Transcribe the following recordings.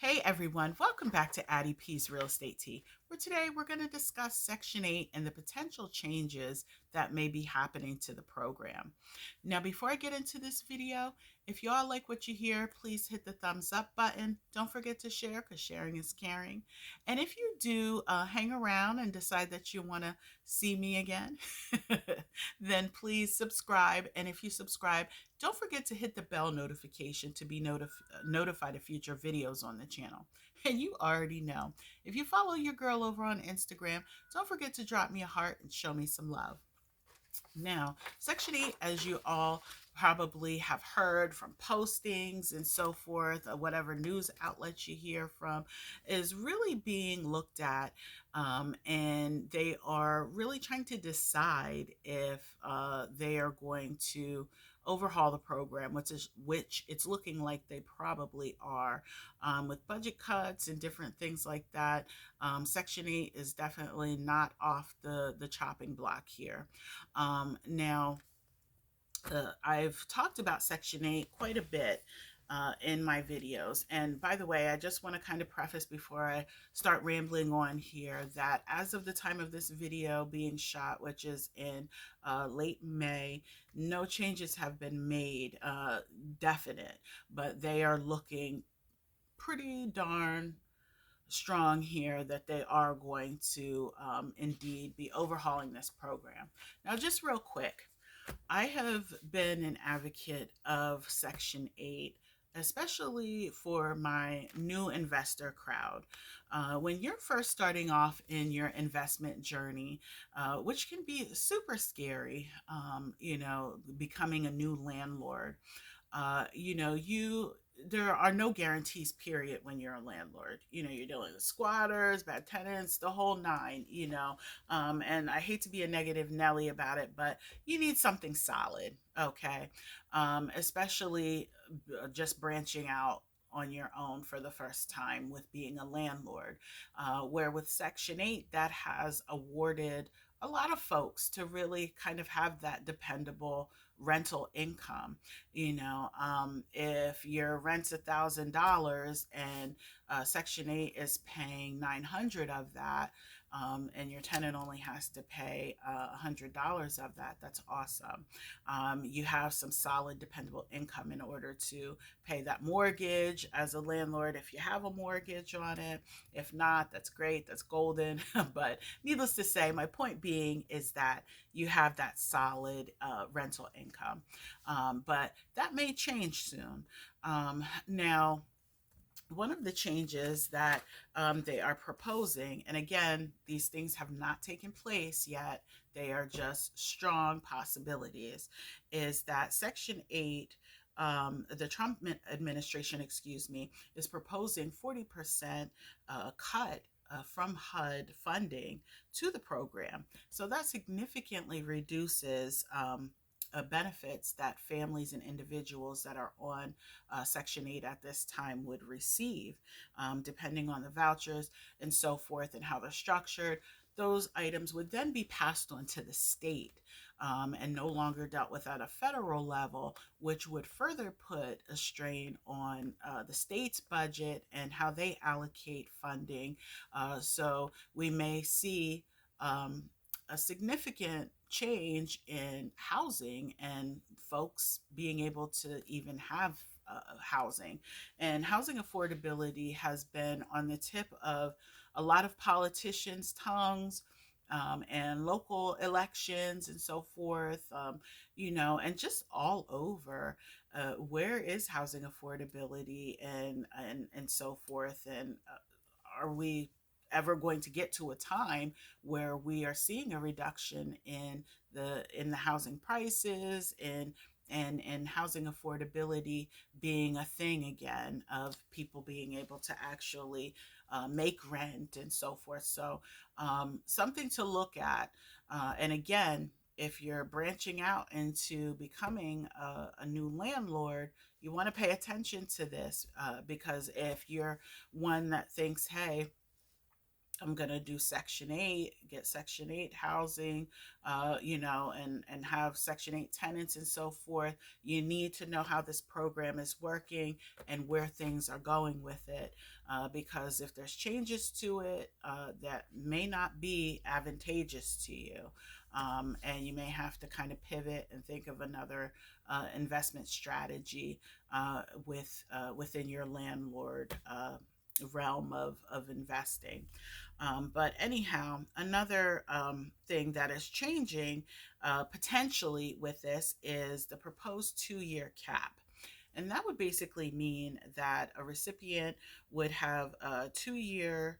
Hey everyone, welcome back to Addie P's Real Estate Tea, where today we're going to discuss Section 8 and the potential changes that may be happening to the program. Now, before I get into this video, if you all like what you hear, please hit the thumbs up button. Don't forget to share because sharing is caring. And if you do hang around and decide that you want to see me again, then please subscribe. And if you subscribe, don't forget to hit the bell notification to be notified of future videos on the channel. And you already know, if you follow your girl over on Instagram, don't forget to drop me a heart and show me some love. Now, Section 8, as you all probably have heard from postings and so forth, or whatever news outlets you hear from, is really being looked at. And they are really trying to decide if they are going to overhaul the program, which it's looking like they probably are, with budget cuts and different things like that. Section 8 is definitely not off the chopping block here. Now, I've talked about Section 8 quite a bit in my videos. And by the way, I just want to kind of preface before I start rambling on here that as of the time of this video being shot, which is in late May, no changes have been made, definite, but they are looking pretty darn strong here that they are going to indeed be overhauling this program. Now, just real quick, I have been an advocate of Section 8, especially for my new investor crowd. When you're first starting off in your investment journey, which can be super scary, becoming a new landlord, you there are no guarantees, period, when you're a landlord. You're dealing with squatters, bad tenants, the whole nine. And I hate to be a negative Nelly about it, but you need something solid. Okay. Especially just branching out on your own for the first time with being a landlord, where with Section 8 that has awarded a lot of folks to really kind of have that dependable rental income. If your rent's $1,000 and Section 8 is paying 900 of that, and your tenant only has to pay $100 of that, that's awesome. You have some solid, dependable income in order to pay that mortgage as a landlord if you have a mortgage on it. If not, that's great, that's golden. But needless to say, my point being is that you have that solid rental income. But that may change soon. Now, one of the changes that they are proposing, and again, these things have not taken place yet, they are just strong possibilities, is that Section 8, the Trump administration, excuse me, is proposing 40% cut from HUD funding to the program. So that significantly reduces benefits that families and individuals that are on Section 8 at this time would receive, depending on the vouchers and so forth and how they're structured. Those items would then be passed on to the state, and no longer dealt with at a federal level, which would further put a strain on the state's budget and how they allocate funding. So we may see a significant change in housing and folks being able to even have housing. And housing affordability has been on the tip of a lot of politicians' tongues, and local elections and so forth, and just all over. Where is housing affordability and so forth? And are we ever going to get to a time where we are seeing a reduction in the housing prices and housing affordability being a thing again, of people being able to actually make rent and so forth? So something to look at. And again, if you're branching out into becoming a new landlord, you want to pay attention to this, because if you're one that thinks, hey, I'm going to do Section 8, get Section 8 housing, and have Section 8 tenants and so forth. You need to know how this program is working and where things are going with it. Because if there's changes to it that may not be advantageous to you, and you may have to kind of pivot and think of another investment strategy within your landlord realm of investing. But anyhow, another thing that is changing potentially with this is the proposed 2-year cap. And that would basically mean that a recipient would have a 2-year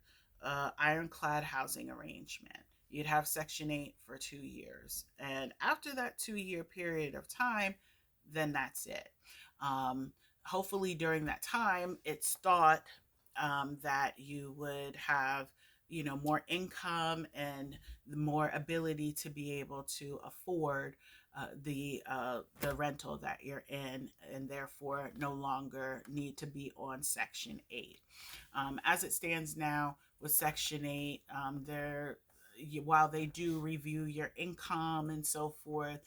ironclad housing arrangement. You'd have Section 8 for 2 years. And after that 2-year period of time, then that's it. Um, Hopefully, during that time, it's thought that you would have more income and more ability to be able to afford the rental that you're in, and therefore no longer need to be on Section 8. As it stands now with Section 8, while they do review your income and so forth,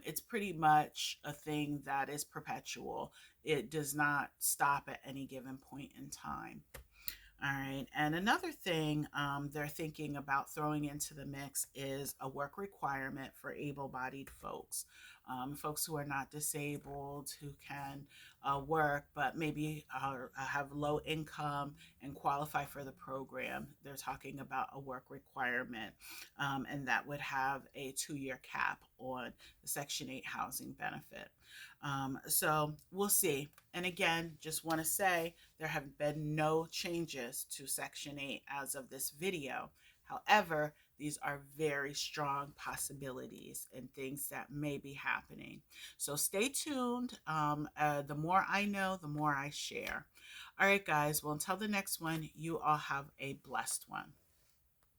it's pretty much a thing that is perpetual. It does not stop at any given point in time. All right. And another thing they're thinking about throwing into the mix is a work requirement for able bodied folks. Folks who are not disabled, who can work, but maybe have low income and qualify for the program. They're talking about a work requirement, and that would have a 2-year cap on the Section 8 housing benefit. So we'll see. And again, just want to say there have been no changes to Section 8 as of this video. However, these are very strong possibilities and things that may be happening. So stay tuned. The more I know, the more I share. All right, guys. Well, until the next one, you all have a blessed one.